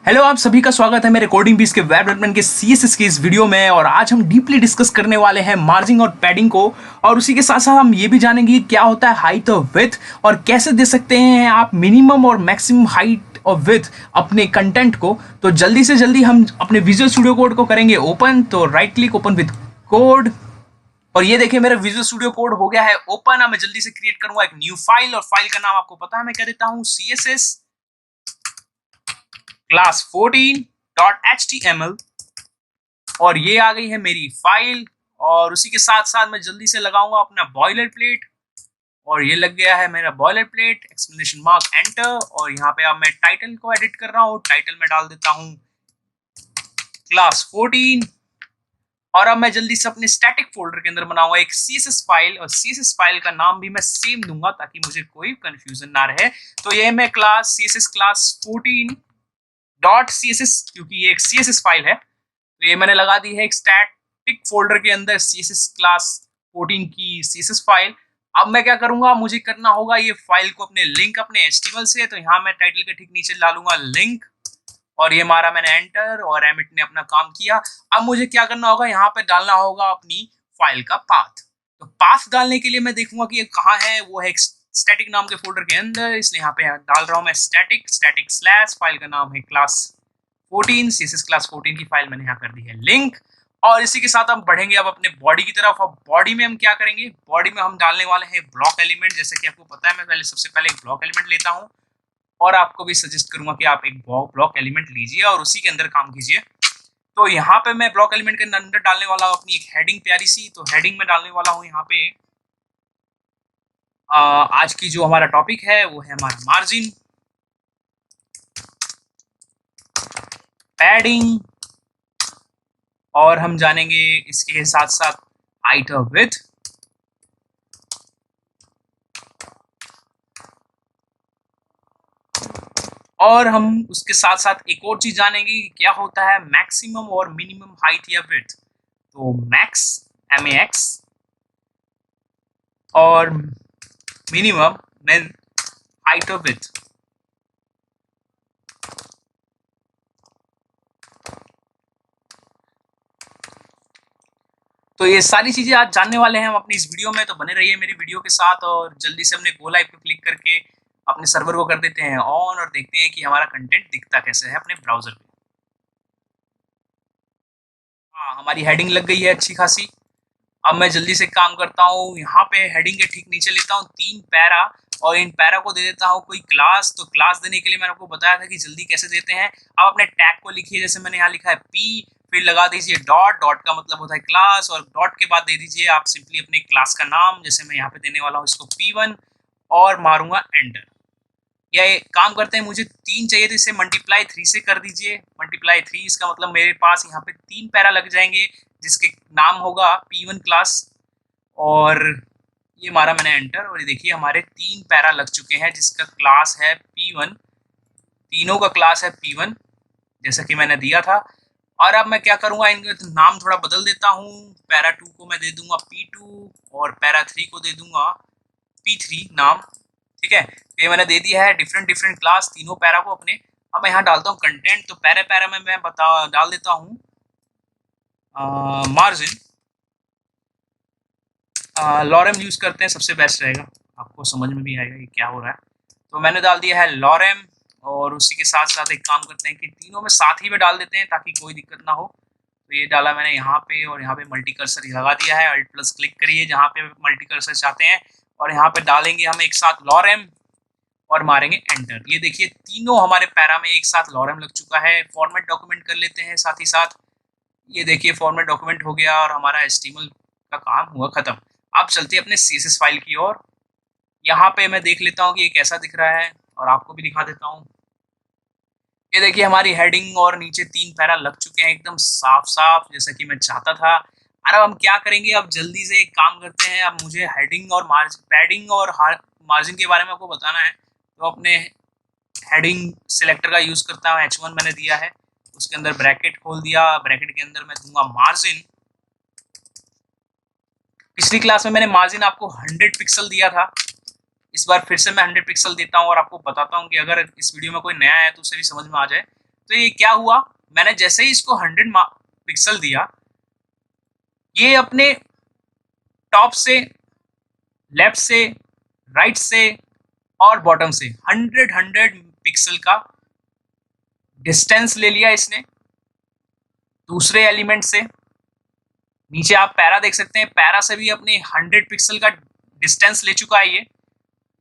Hello, आप सभी का स्वागत है मेरे कोडिंग बीस के वेब डेवलपमेंट के सीएसएस के इस वीडियो में। और आज हम डीपली डिस्कस करने वाले हैं मार्जिन और पैडिंग को। और उसी के साथ साथ हम ये भी जानेंगे कि क्या होता है हाइट और विड्थ और कैसे दे सकते हैं आप मिनिमम और मैक्सिमम हाइट और विड्थ अपने कंटेंट को। तो जल्दी से जल्दी हम अपने विजुअल स्टूडियो कोड को करेंगे ओपन। तो right click open with code. और ये देखिए मेरा विजुअल स्टूडियो कोड हो गया है ओपन। अब मैं जल्दी से क्रिएट करूंगा एक न्यू फाइल, और फाइल का नाम आपको पता है मैं क्या देता हूँ, CSS क्लास 14.html। और ये आ गई है मेरी फाइल। और उसी के साथ साथ मैं जल्दी से लगाऊंगा अपना बॉयलर प्लेट। और ये लग गया है मेरा boiler plate, exclamation mark enter. और यहाँ पे अब मैं टाइटल को एडिट कर रहा हूँ। टाइटल में डाल देता हूँ क्लास 14। और अब मैं जल्दी से अपने स्टैटिक फोल्डर के अंदर बनाऊंगा एक CSS फाइल, और CSS फाइल का नाम भी मैं सेम दूंगा ताकि मुझे कोई कंफ्यूजन ना रहे। तो ये मैं क्लास CSS क्लास 14.css, क्योंकि ये एक CSS फाइल है तो ये मैंने लगा दी है एक स्टैटिक फोल्डर के अंदर CSS क्लास 14 की CSS फाइल। अब मैं क्या करूंगा, मुझे करना होगा ये फाइल को अपने लिंक अपने HTML से। तो यहाँ मैं टाइटल के ठीक नीचे डालूंगा लिंक, और ये मारा मैंने एंटर, और एमिट ने अपना काम किया। अब मुझे क्या करना होगा, यहाँ पे डालना होगा अपनी फाइल का पाथ। तो पाथ डालने के लिए मैं देखूंगा कि ये कहाँ है। वो है स्टैटिक नाम के फोल्डर के अंदर, इसलिए यहाँ पे डाल रहा हूँ मैं स्टैटिक स्लैश, फाइल का नाम है क्लास 14, CSS क्लास 14 की फाइल मैंने यहाँ कर दी है लिंक। और इसी के साथ हम बढ़ेंगे अब अपने बॉडी की तरफ। अब बॉडी में हम क्या करेंगे, बॉडी में हम डालने वाले हैं ब्लॉक एलिमेंट। जैसे कि आपको पता है मैं पहले सबसे पहले एक ब्लॉक एलिमेंट लेता हूँ, और आपको भी सजेस्ट करूंगा कि आप एक ब्लॉक एलिमेंट लीजिए और उसी के अंदर काम कीजिए। तो यहाँ पे मैं ब्लॉक एलिमेंट के अंदर डालने वाला हूँ अपनी एक हेडिंग प्यारी सी। तो हेडिंग में डालने वाला हूँ यहाँ पे आज की जो हमारा टॉपिक है वो है हमारा मार्जिन, पैडिंग, और हम जानेंगे इसके साथ साथ हाइट और विड्थ। और हम उसके साथ साथ एक और चीज जानेंगे कि क्या होता है मैक्सिमम और मिनिमम हाइट या विड्थ। तो मैक्स MAX और मिनिमम मिन हाइट और विड्थ। तो ये सारी चीजें आज जानने वाले हैं हम अपनी इस वीडियो में। तो बने रहिए मेरी वीडियो के साथ, और जल्दी से हमने गो लाइव पे क्लिक करके अपने सर्वर को कर देते हैं ऑन, और देखते हैं कि हमारा कंटेंट दिखता कैसे है अपने ब्राउजर पे। हाँ, हमारी हेडिंग लग गई है अच्छी खासी। अब मैं जल्दी से काम करता हूँ, यहाँ पे हेडिंग के ठीक नीचे लेता हूँ 3 पैरा, और इन पैरा को दे देता हूँ कोई क्लास। तो क्लास देने के लिए मैंने आपको बताया था कि जल्दी कैसे देते हैं। अब अपने टैग को लिखिए, जैसे मैंने यहाँ लिखा है P, फिर लगा दीजिए डॉट। डॉट का मतलब होता है क्लास, और डॉट के बाद दे दीजिए आप सिंपली अपने क्लास का नाम। जैसे मैं यहाँ पे देने वाला हूँ इसको P1, और मारूंगा एंटर। ये काम करते हैं, मुझे 3 चाहिए तो इसे मल्टीप्लाई 3 से कर दीजिए। मल्टीप्लाई 3 इसका मतलब मेरे पास यहाँ पे 3 पैरा लग जाएंगे, जिसके नाम होगा P1 क्लास। और ये मारा मैंने एंटर, और ये देखिए हमारे 3 पैरा लग चुके हैं जिसका क्लास है P1। तीनों का क्लास है P1 जैसा कि मैंने दिया था। और अब मैं क्या करूंगा, इनका नाम थोड़ा बदल देता हूँ। पैरा 2 को मैं दे दूंगा P2, और पैरा 3 को दे दूंगा P3 नाम। ठीक है, ये मैंने दे दिया है डिफरेंट डिफरेंट क्लास तीनों पैरा को अपने। अब मैं यहाँ डालता हूँ कंटेंट। तो पैरा पैरा में मैं डाल देता हूँ मार्जिन। लॉरेम यूज करते हैं, सबसे बेस्ट रहेगा, आपको समझ में भी आएगा ये क्या हो रहा है। तो मैंने डाल दिया है लॉरेम, और उसी के साथ साथ एक काम करते हैं कि तीनों में साथ ही में डाल देते हैं ताकि कोई दिक्कत ना हो। तो ये डाला मैंने यहाँ पे, और यहाँ पे मल्टी कर्सर लगा दिया है। अल्ट प्लस क्लिक करिए जहाँ पे मल्टी कर्सर चाहते हैं, और यहाँ पे डालेंगे हम एक साथ लॉरेम, और मारेंगे एंटर। ये देखिए तीनों हमारे पैरा में एक साथ लॉरेम लग चुका है। फॉर्मेट डॉक्यूमेंट कर लेते हैं साथ ही साथ। ये देखिए फॉर्मेट डॉक्यूमेंट हो गया, और हमारा HTML का काम हुआ खत्म। अब चलते हैं अपने CSS फाइल की ओर। यहाँ पे मैं देख लेता हूँ कि ये कैसा दिख रहा है, और आपको भी दिखा देता हूँ। ये देखिए हमारी हेडिंग और नीचे 3 पैरा लग चुके हैं एकदम साफ साफ, जैसा कि मैं चाहता था। और अब हम क्या करेंगे, अब जल्दी से एक काम करते हैं। अब मुझे हेडिंग और पैडिंग और मार्जिन के बारे में आपको बताना है। तो अपने हेडिंग सिलेक्टर का यूज करता हूँ, H1 मैंने दिया है, उसके अंदर ब्रैकेट खोल दिया। ब्रैकेट के अंदर मैं दूंगा मार्जिन। पिछली क्लास में मैंने मार्जिन आपको 100 पिक्सल दिया था, इस बार फिर से मैं 100 पिक्सल देता हूँ, और आपको बताता हूँ कि अगर इस वीडियो में कोई नया है तो उसे भी समझ में आ जाए। तो ये क्या हुआ, मैंने जैसे ही इसको 100 पिक्सल दिया, ये अपने टॉप से, लेफ्ट से, राइट से और बॉटम से 100 पिक्सल का डिस्टेंस ले लिया इसने दूसरे एलिमेंट से। नीचे आप पैरा देख सकते हैं, पैरा से भी अपने 100 पिक्सल का डिस्टेंस ले चुका है ये।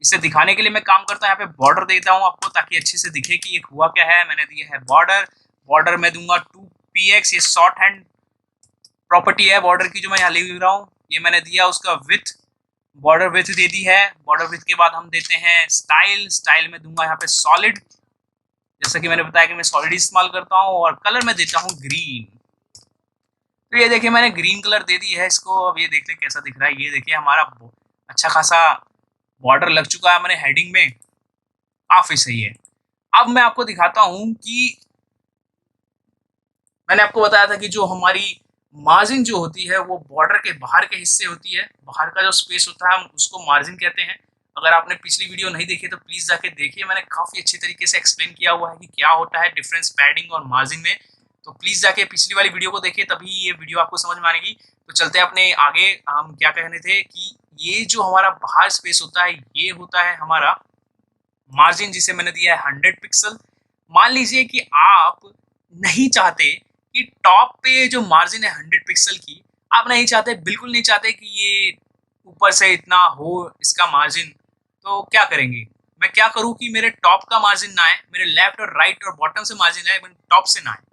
इसे दिखाने के लिए मैं काम करता हूँ, यहाँ पे बॉर्डर देता हूँ आपको ताकि अच्छे से दिखे कि ये हुआ क्या है। मैंने दिया है बॉर्डर, बॉर्डर में दूंगा 2px, ये शॉर्ट हैंड प्रॉपर्टी है बॉर्डर की जो मैं यहाँ लिख रहा हूँ। ये मैंने दिया उसका विथ, बॉर्डर विथ दे दी है। बॉर्डर विथ के बाद हम देते हैं स्टाइल, स्टाइल में दूंगा यहाँ पे सॉलिड, जैसा कि मैंने बताया कि मैं सॉलिड इस्तेमाल करता हूँ। और कलर में देता हूँ ग्रीन। तो ये देखिए मैंने ग्रीन कलर दे दी है इसको। अब ये देख ले कैसा दिख रहा है। ये देखिए हमारा अच्छा खासा बॉर्डर लग चुका है हमारे हेडिंग में, काफी सही है। अब मैं आपको दिखाता हूं कि मैंने आपको बताया था कि जो हमारी मार्जिन जो होती है वो बॉर्डर के बाहर के हिस्से होती है, बाहर का जो स्पेस होता है हम उसको मार्जिन कहते हैं। अगर आपने पिछली वीडियो नहीं देखी तो प्लीज जाके देखिए, मैंने काफी अच्छे तरीके से एक्सप्लेन किया हुआ है कि क्या होता है डिफरेंस पैडिंग और मार्जिन में। तो प्लीज जाके पिछली वाली वीडियो को देखिए, तभी ये वीडियो आपको समझ में आएगी। तो चलते हैं अपने आगे। हम क्या कहने थे कि ये जो हमारा बाहर स्पेस होता है ये होता है हमारा मार्जिन, जिसे मैंने दिया है 100 पिक्सल। मान लीजिए कि आप नहीं चाहते कि टॉप पे जो मार्जिन है 100 पिक्सल की, आप नहीं चाहते, बिल्कुल नहीं चाहते कि ये ऊपर से इतना हो इसका मार्जिन, तो क्या करेंगे? मैं क्या करूं कि मेरे टॉप का मार्जिन ना आए, मेरे लेफ्ट और राइट और बॉटम से मार्जिन आए, टॉप से ना आए।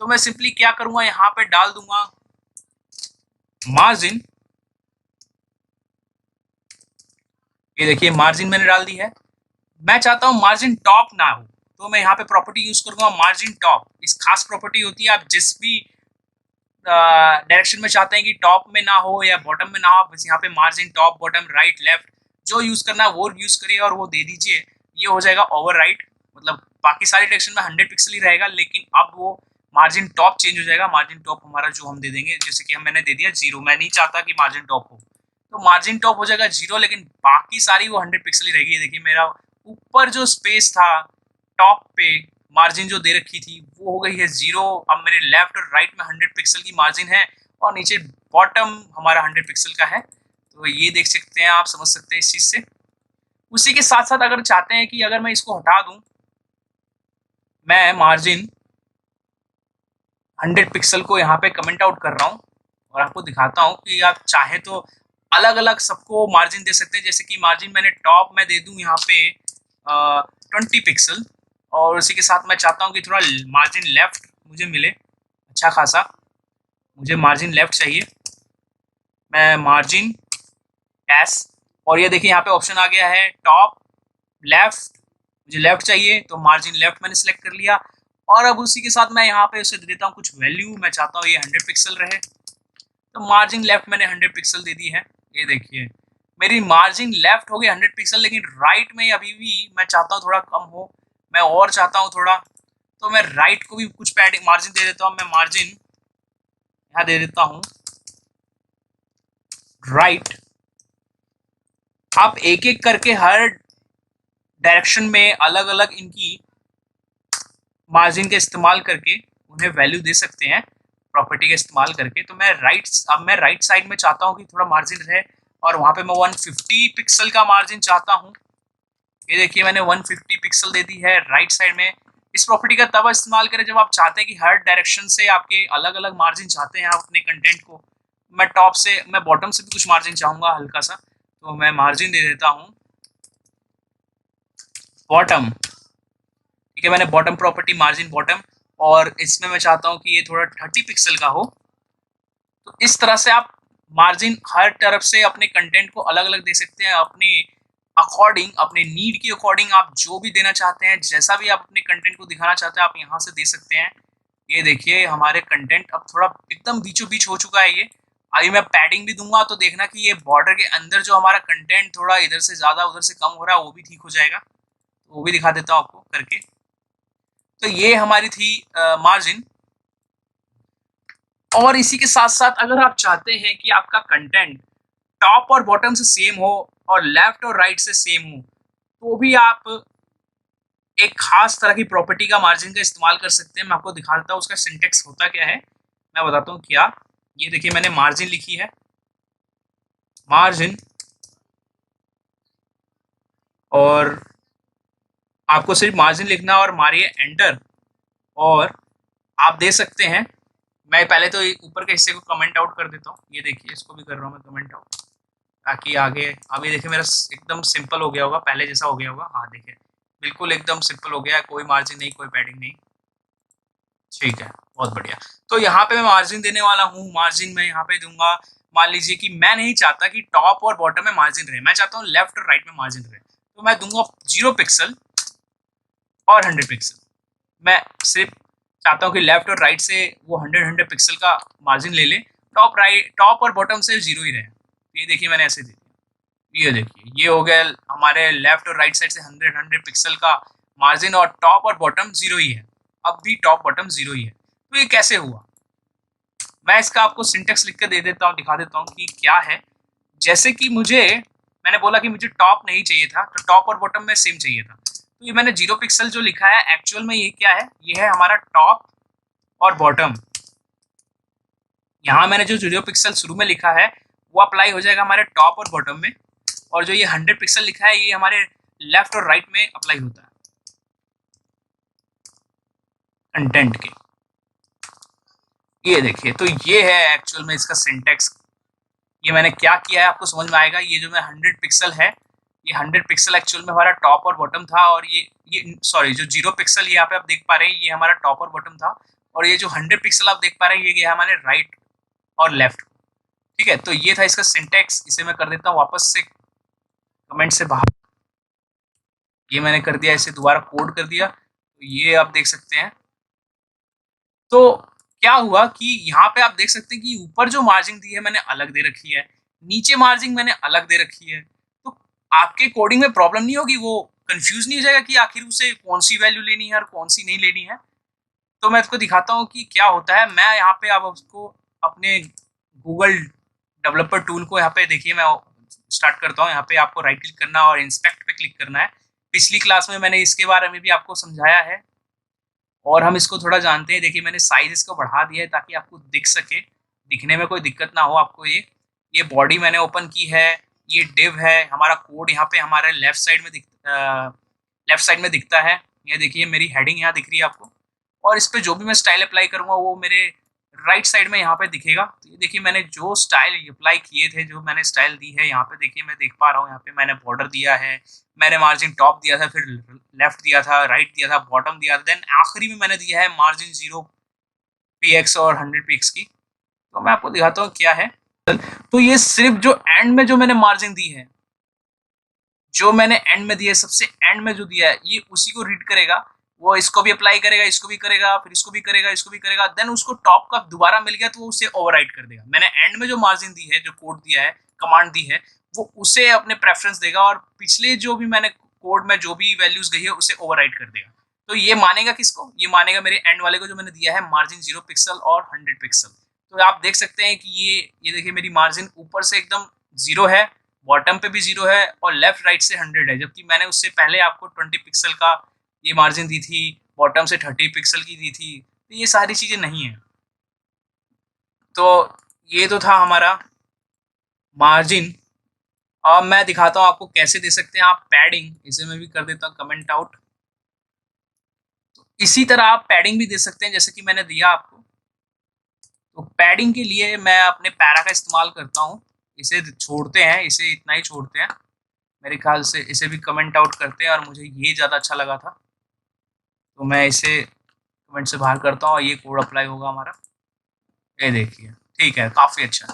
तो मैं सिंपली क्या करूंगा, यहाँ पे डाल दूंगा मार्जिन। ये देखिए मार्जिन मैंने डाल दी है। मैं चाहता हूं मार्जिन टॉप ना हो, तो मैं यहाँ पे प्रॉपर्टी यूज करूंगा मार्जिन टॉप। इस खास प्रॉपर्टी होती है, आप जिस भी डायरेक्शन में चाहते हैं कि टॉप में ना हो या बॉटम में ना हो, बस यहाँ पे margin top, bottom, right, left जो यूज करना है वो यूज करिए और वो दे दीजिए। ये हो जाएगा ओवर राइट, मतलब बाकी सारी डायरेक्शन में 100 पिक्सल ही रहेगा, लेकिन अब वो मार्जिन टॉप चेंज हो जाएगा। मार्जिन टॉप हमारा जो हम दे देंगे, जैसे कि मैंने दे दिया 0, मैं नहीं चाहता कि मार्जिन टॉप हो, तो मार्जिन टॉप हो जाएगा 0, लेकिन बाकी सारी वो 100 पिक्सल ही रहेगी। देखिए मेरा ऊपर जो स्पेस था टॉप पे मार्जिन जो दे रखी थी वो हो गई है 0। अब मेरे लेफ्ट और राइट में 100 पिक्सल की मार्जिन है और नीचे बॉटम हमारा 100 पिक्सल का है। तो ये देख सकते हैं, आप समझ सकते हैं इस चीज से। उसी के साथ साथ अगर चाहते हैं कि अगर मैं इसको हटा दूं, मैं मार्जिन 100 पिक्सल को यहाँ पे कमेंट आउट कर रहा हूँ और आपको दिखाता हूँ कि आप चाहे तो अलग अलग सबको मार्जिन दे सकते हैं। जैसे कि मार्जिन मैंने टॉप में दे दूं यहाँ पे 20 पिक्सल, और उसी के साथ मैं चाहता हूँ कि थोड़ा मार्जिन लेफ्ट मुझे मिले अच्छा खासा, मुझे मार्जिन लेफ्ट चाहिए, मैं मार्जिन एस। और ये देखिए यहाँ पे ऑप्शन आ गया है टॉप लेफ्ट, मुझे लेफ्ट चाहिए तो मार्जिन लेफ्ट मैंने सेलेक्ट कर लिया। और अब उसी के साथ मैं यहाँ पे उसे दे देता हूँ कुछ वैल्यू, मैं चाहता हूँ ये 100 पिक्सल रहे, तो मार्जिन लेफ्ट मैंने 100 पिक्सल दे दी है। ये देखिए मेरी मार्जिन लेफ्ट हो गई 100 पिक्सल, लेकिन राइट में अभी भी मैं चाहता हूँ थोड़ा कम हो, मैं और चाहता हूँ थोड़ा, तो मैं राइट को भी कुछ पैडिंग मार्जिन दे देता हूँ। मैं मार्जिन यहाँ दे देता हूँ राइट। आप एक एक करके हर डायरेक्शन में अलग अलग इनकी मार्जिन का इस्तेमाल करके उन्हें वैल्यू दे सकते हैं प्रॉपर्टी का इस्तेमाल करके। तो मैं राइट साइड में चाहता हूँ कि थोड़ा मार्जिन रहे और वहां पे मैं 150 पिक्सल का मार्जिन चाहता हूँ। ये देखिए मैंने 150 पिक्सल दे दी है राइट साइड में। इस प्रॉपर्टी का तब इस्तेमाल करें जब आप चाहते हैं कि हर डायरेक्शन से आपके अलग अलग मार्जिन चाहते हैं आप अपने कंटेंट को। मैं टॉप से, मैं बॉटम से भी कुछ मार्जिन चाहूंगा हल्का सा, तो मैं मार्जिन दे देता हूँ बॉटम। ठीक है, मैंने बॉटम प्रॉपर्टी मार्जिन बॉटम, और इसमें मैं चाहता हूँ कि ये थोड़ा 30 पिक्सल का हो। तो इस तरह से आप मार्जिन हर तरफ से अपने कंटेंट को अलग अलग दे सकते हैं, अपने अकॉर्डिंग, अपने नीड के अकॉर्डिंग आप जो भी देना चाहते हैं, जैसा भी आप अपने कंटेंट को दिखाना चाहते हैं आप यहाँ से दे सकते हैं। ये देखिए हमारे कंटेंट अब थोड़ा एकदम बीचों बीच हो चुका है। ये अभी मैं पैडिंग भी दूंगा तो देखना कि ये बॉर्डर के अंदर जो हमारा कंटेंट थोड़ा इधर से ज्यादा उधर से कम हो रहा है वो भी ठीक हो जाएगा, तो वो भी दिखा देता हूँ आपको करके। तो ये हमारी थी मार्जिन। और इसी के साथ साथ अगर आप चाहते हैं कि आपका कंटेंट टॉप और बॉटम से सेम हो और लेफ्ट और राइट से सेम हो, तो भी आप एक खास तरह की प्रॉपर्टी का मार्जिन का इस्तेमाल कर सकते हैं। मैं आपको दिखा देता हूँ उसका सिंटेक्स होता क्या है, मैं बताता हूँ क्या। ये देखिए मैंने मार्जिन लिखी है, मार्जिन, और आपको सिर्फ मार्जिन लिखना और मारिए एंटर, और आप दे सकते हैं। मैं पहले तो ऊपर के हिस्से को कमेंट आउट कर देता हूँ, ये देखिए इसको भी कर रहा हूँ मैं कमेंट आउट, ताकि आगे अभी देखिए मेरा एकदम सिंपल हो गया होगा, पहले जैसा हो गया होगा। हाँ देखिए बिल्कुल एकदम सिंपल हो गया है, कोई मार्जिन नहीं, कोई पैडिंग नहीं। ठीक है, बहुत बढ़िया। तो यहाँ पे मैं मार्जिन देने वाला हूँ, मार्जिन मैं यहाँ पे दूंगा। मान लीजिए कि मैं नहीं चाहता कि टॉप और बॉटम में मार्जिन रहे, मैं चाहता हूँ लेफ्ट और राइट में मार्जिन रहे, तो मैं दूंगा 0 पिक्सल और 100 पिक्सल। मैं सिर्फ चाहता हूँ कि लेफ्ट और राइट से वो 100 पिक्सल का मार्जिन ले ले, टॉप और बॉटम से जीरो ही रहे। ये देखिए मैंने ऐसे दे दिया, ये देखिए ये हो गया हमारे लेफ्ट और राइट साइड से 100 पिक्सल का मार्जिन, और टॉप और बॉटम जीरो ही है। अब भी टॉप बॉटम जीरो ही है। तो ये कैसे हुआ, मैं इसका आपको सिंटेक्स लिख के दे देता हूँ, दिखा देता हूँ कि क्या है। जैसे कि मैंने बोला कि मुझे टॉप नहीं चाहिए था, तो टॉप और बॉटम में सेम चाहिए था, तो ये मैंने 0 पिक्सल जो लिखा है एक्चुअल में ये क्या है, ये है हमारा टॉप और बॉटम। यहाँ मैंने जो 0 पिक्सल शुरू में लिखा है वो अप्लाई हो जाएगा हमारे टॉप और बॉटम में, और जो ये 100 पिक्सल लिखा है ये हमारे लेफ्ट और राइट में अप्लाई होता है कंटेंट के। ये देखिए, तो ये है एक्चुअल में इसका सिंटेक्स। ये मैंने क्या किया है आपको समझ में आएगा। ये जो मैं 100 पिक्सल है, ये 100 पिक्सल एक्चुअल में हमारा टॉप और बॉटम था, और ये सॉरी जो 0 पिक्सल यहाँ पे आप देख पा रहे हैं ये हमारा टॉप और बॉटम था, और ये जो 100 पिक्सल आप देख पा रहे हैं ये गया हमारे राइट और लेफ्ट। ठीक है, तो ये था इसका सिंटेक्स। इसे मैं कर देता हूँ वापस से कमेंट से बाहर, ये मैंने कर दिया, इसे दोबारा कोड कर दिया, तो ये आप देख सकते हैं। तो क्या हुआ कि यहाँ पे आप देख सकते हैं कि ऊपर जो मार्जिन दी है मैंने अलग दे रखी है, नीचे मार्जिन मैंने अलग दे रखी है। तो आपके कोडिंग में प्रॉब्लम नहीं होगी, वो कंफ्यूज नहीं हो जाएगा कि आखिर उसे कौन सी वैल्यू लेनी है और कौन सी नहीं लेनी है। तो मैं इसको दिखाता हूँ कि क्या होता है। मैं यहाँ पे अब उसको अपने गूगल डेवलपर टूल को यहाँ पे देखिए, मैं स्टार्ट करता हूँ। यहाँ पे आपको राइट क्लिक करना और इंस्पेक्ट पे क्लिक करना है। पिछली क्लास में मैंने इसके बारे में भी आपको समझाया है, और हम इसको थोड़ा जानते हैं। देखिए मैंने साइज इसको बढ़ा दिया है ताकि आपको दिख सके, दिखने में कोई दिक्कत ना हो आपको। ये बॉडी मैंने ओपन की है, ये डिव है, हमारा कोड यहाँ पे हमारे लेफ्ट साइड में दिखता है। ये देखिए मेरी हेडिंग यहाँ दिख रही है आपको, और इस पे जो भी मैं स्टाइल अप्लाई करूंगा वो मेरे राइट साइड में यहाँ पे दिखेगा। तो ये देखिए मैंने जो स्टाइल अप्लाई किए थे, जो मैंने स्टाइल दी है यहाँ पे देखिए, मैं देख पा रहा हूँ यहाँ पे मैंने बॉर्डर दिया है, मैंने मार्जिन टॉप दिया था, फिर लेफ्ट दिया था, राइट दिया था, बॉटम दिया था, देन आखिरी में मैंने दिया है मार्जिन 0 px और 100 px की। तो मैं आपको दिखाता हूँ क्या है। तो ये सिर्फ जो एंड में जो मैंने मार्जिन दी है, जो मैंने एंड में दिया है, सबसे एंड में जो दिया है, ये उसी को रीड करेगा। वो इसको भी अप्लाई करेगा, इसको भी करेगा, फिर इसको भी करेगा, इसको भी करेगा, देन उसको टॉप का दोबारा मिल गया तो वो उसे ओवरराइट कर देगा। मैंने एंड में जो मार्जिन दी है, जो कोड दिया है, कमांड दी है, वो उसे अपने प्रेफरेंस देगा, और पिछले जो भी मैंने कोड में जो भी वैल्यूज गई है उसे ओवरराइट कर देगा। तो ये मानेगा किसको, ये मानेगा मेरे एंड वाले को, जो मैंने दिया है मार्जिन 0 पिक्सल और 100 पिक्सल। तो आप देख सकते हैं कि ये देखिए मेरी मार्जिन ऊपर से एकदम 0 है, बॉटम पे भी 0 है, और लेफ्ट राइट से 100 है, जबकि मैंने उससे पहले आपको 20 पिक्सल का ये मार्जिन दी थी, बॉटम से 30 पिक्सल की दी थी। तो ये सारी चीजें नहीं है। तो ये तो था हमारा मार्जिन। अब मैं दिखाता हूँ आपको कैसे दे सकते हैं आप पैडिंग। इसे मैं भी कर देता हूँ कमेंट आउट। तो इसी तरह आप पैडिंग भी दे सकते हैं जैसे कि मैंने दिया आपको। तो पैडिंग के लिए मैं अपने पैरा का इस्तेमाल करता हूँ। इसे छोड़ते हैं, इसे इतना ही छोड़ते हैं मेरे ख्याल से। इसे भी कमेंट आउट करते हैं, और मुझे ये ज़्यादा अच्छा लगा था तो मैं इसे कमेंट से बाहर करता हूँ, और ये कोड अप्लाई होगा हमारा। ये देखिए, ठीक है, काफ़ी अच्छा।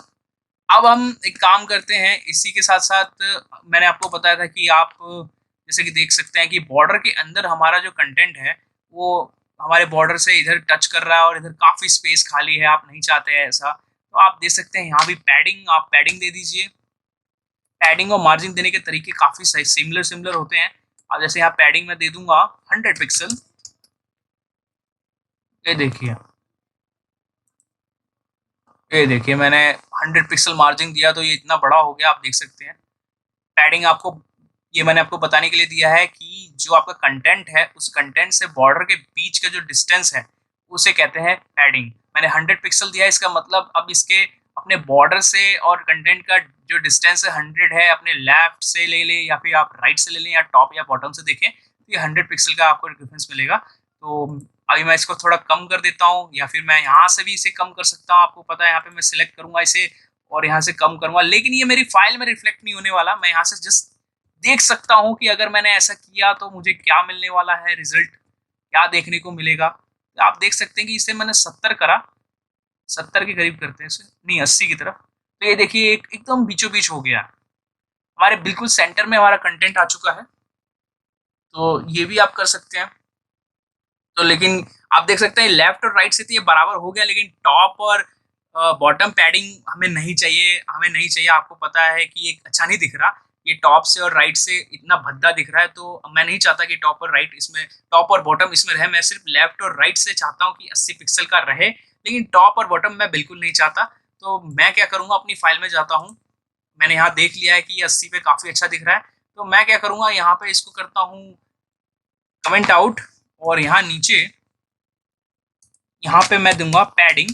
अब हम एक काम करते हैं, इसी के साथ साथ मैंने आपको बताया था कि आप जैसे कि देख सकते हैं कि बॉर्डर के अंदर हमारा जो कंटेंट है वो हमारे बॉर्डर से इधर टच कर रहा है, और इधर काफ़ी स्पेस खाली है, आप नहीं चाहते हैं ऐसा, तो आप दे सकते हैं यहाँ भी पैडिंग। आप पैडिंग दे दीजिए। पैडिंग और मार्जिन देने के तरीके काफ़ी सिमिलर होते हैं। अब जैसे यहाँ पैडिंग में दे दूंगा 100 पिक्सल। ये देखिए मैंने 100 पिक्सल मार्जिन दिया तो ये इतना बड़ा हो गया, आप देख सकते हैं। पैडिंग आपको ये मैंने आपको बताने के लिए दिया है कि जो आपका कंटेंट है उस कंटेंट से बॉर्डर के बीच का जो डिस्टेंस है उसे कहते हैं पैडिंग। मैंने 100 पिक्सल दिया है, इसका मतलब अब इसके अपने बॉर्डर से और कंटेंट का जो डिस्टेंस है 100 है, अपने लेफ्ट से ले लें या फिर आप राइट से ले लें या टॉप या बॉटम से देखें तो ये 100 पिक्सल का आपको डिफरेंस मिलेगा। तो अभी मैं इसको थोड़ा कम कर देता हूँ या फिर मैं यहाँ से भी इसे कम कर सकता हूँ। आपको पता है यहाँ पे मैं सिलेक्ट करूंगा इसे और यहाँ से कम करूंगा, लेकिन ये मेरी फाइल में रिफ्लेक्ट नहीं होने वाला। मैं यहाँ से जस्ट देख सकता हूँ कि अगर मैंने ऐसा किया तो मुझे क्या मिलने वाला है, रिजल्ट क्या देखने को मिलेगा। तो आप देख सकते हैं कि इसे मैंने 70 करा, 70 के करीब करते हैं इसे, नहीं 80 की तरफ। तो ये देखिए एकदम बीचों बीच हो गया, हमारे बिल्कुल सेंटर में हमारा कंटेंट आ चुका है। तो ये भी आप कर सकते हैं। तो लेकिन आप देख सकते हैं लेफ्ट और राइट से तो ये बराबर हो गया, लेकिन टॉप और बॉटम पैडिंग हमें नहीं चाहिए, हमें नहीं चाहिए। आपको पता है कि ये अच्छा नहीं दिख रहा, ये टॉप से और राइट से इतना भद्दा दिख रहा है। तो मैं नहीं चाहता कि टॉप और राइट इसमें, टॉप और बॉटम इसमें रहे। मैं सिर्फ लेफ्ट और राइट से चाहता हूँ कि 80 पिक्सल का रहे, लेकिन टॉप और बॉटम मैं बिल्कुल नहीं चाहता। तो मैं क्या करूँगा, अपनी फाइल में जाता हूँ। मैंने यहाँ देख लिया है कि ये 80 पे काफ़ी अच्छा दिख रहा है। तो मैं क्या करूँगा, यहाँ पे इसको करता हूँ कमेंट आउट, और यहाँ नीचे यहाँ पे मैं दूंगा पैडिंग।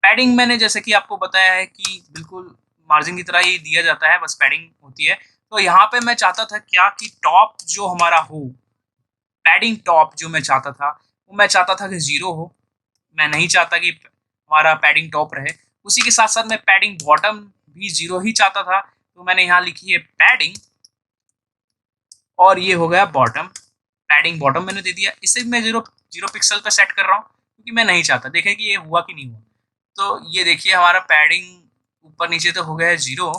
पैडिंग मैंने जैसे कि आपको बताया है कि बिल्कुल मार्जिन की तरह ही दिया जाता है, बस पैडिंग होती है। तो यहाँ पे मैं चाहता था क्या कि टॉप जो हमारा हो, पैडिंग टॉप जो मैं चाहता था वो मैं चाहता था कि 0 हो। मैं नहीं चाहता कि हमारा पैडिंग टॉप रहे। उसी के साथ साथ मैं पैडिंग बॉटम भी 0 ही चाहता था। तो मैंने यहाँ लिखी है पैडिंग और ये हो गया बॉटम। पैडिंग बॉटम मैंने दे दिया। इसे मैं 0 पिक्सल पे सेट कर रहा हूँ क्योंकि मैं नहीं चाहता। देखें कि ये हुआ कि नहीं हुआ। तो ये देखिए हमारा पैडिंग ऊपर नीचे तो हो गया है 0,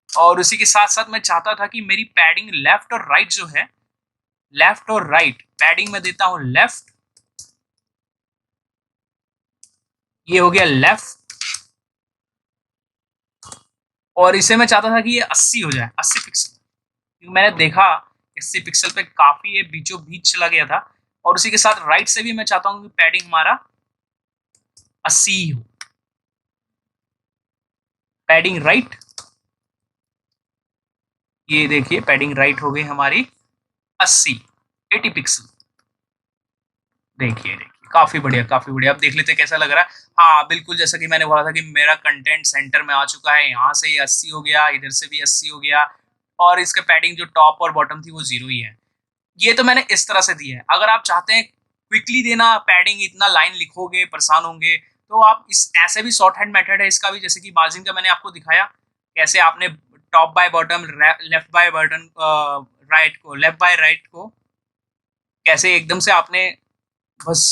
और उसी के साथ साथ मैं चाहता था कि मेरी पैडिंग लेफ्ट और राइट जो है, लेफ्ट और राइट पैडिंग में देता हूं लेफ्ट, ये हो गया लेफ्ट, और इसे मैं चाहता था कि ये 80 हो जाए, 80 पिक्सल, क्योंकि मैंने देखा 80 पिक्सल पे काफी ये बीचों बीच चला गया था। और उसी के साथ राइट से भी मैं चाहता हूँ कि पैडिंग हमारा 80 हो, पैडिंग राइट। ये देखिए पैडिंग राइट हो गई हमारी 80, 80 पिक्सल। देखिए देखिए काफी बढ़िया, काफी बढ़िया। अब देख लेते हैं कैसा लग रहा है। हाँ बिल्कुल, जैसा कि मैंने बोला था कि मेरा कंटेंट सेंटर में आ चुका है। यहाँ से ये 80 हो गया, इधर से भी 80 हो गया, और इसका पैडिंग जो टॉप और बॉटम थी वो 0 ही है। ये तो मैंने इस तरह से दिया है। अगर आप चाहते हैं क्विकली देना पैडिंग, इतना लाइन लिखोगे परेशान होंगे, तो आप इस ऐसे भी शॉर्ट हैंड मेथड है इसका भी, जैसे कि मार्जिन का मैंने आपको दिखाया कैसे आपने top bye bottom, left by button, right को, लेफ्ट बाय राइट को कैसे एकदम से आपने बस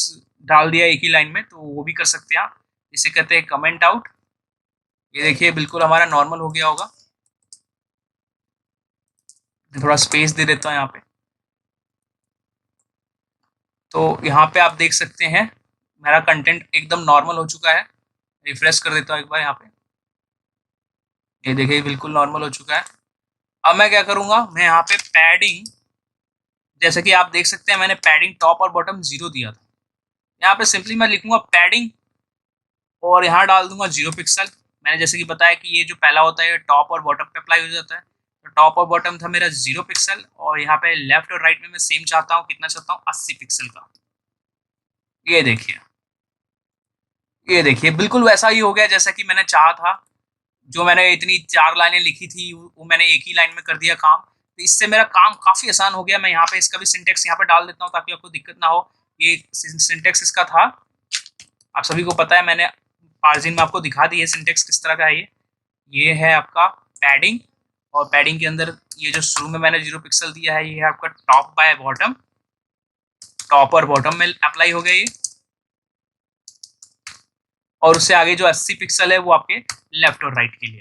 डाल दिया एक ही लाइन में। तो वो भी कर सकते हैं आप। इसे कहते हैं कमेंट आउट। ये देखिए बिल्कुल हमारा नॉर्मल हो गया होगा। थोड़ा स्पेस दे देता हूँ यहाँ पे। तो यहाँ पे आप देख सकते हैं मेरा कंटेंट एकदम नॉर्मल हो चुका है। रिफ्रेश कर देता हूँ एक बार यहाँ पे। ये देखिए बिल्कुल नॉर्मल हो चुका है। अब मैं क्या करूँगा, मैं यहाँ पे पैडिंग, जैसे कि आप देख सकते हैं मैंने पैडिंग टॉप और बॉटम 0 दिया था। यहाँ पे सिंपली मैं लिखूंगा पैडिंग और यहाँ डाल दूंगा 0 पिक्सल। मैंने जैसे कि बताया कि ये जो पहला होता है टॉप और बॉटम पे अप्लाई हो जाता है। तो टॉप और बॉटम था मेरा 0 पिक्सल, और यहाँ पे लेफ्ट और राइट में मैं सेम चाहता हूँ, कितना चाहता हूँ 80 पिक्सल का। ये देखिए, ये देखिए बिल्कुल वैसा ही हो गया जैसा कि मैंने चाहा था। जो मैंने इतनी 4 लाइनें लिखी थी वो मैंने एक ही लाइन में कर दिया काम। तो इससे मेरा काम काफी आसान हो गया। मैं यहाँ पे इसका भी सिंटेक्स यहाँ पे डाल देता हूँ ताकि आपको दिक्कत ना हो। ये सिंटेक्स इसका था, आप सभी को पता है, मैंने मार्जिन में आपको दिखा दी है सिंटेक्स किस तरह का है। ये है आपका पैडिंग, और पैडिंग के अंदर ये जो शुरू में मैंने 0 पिक्सल दिया है ये है आपका टॉप बाय बॉटम, टॉप और बॉटम में अप्लाई हो गया ये। और उससे आगे जो 80 पिक्सल है वो आपके लेफ्ट और राइट के लिए।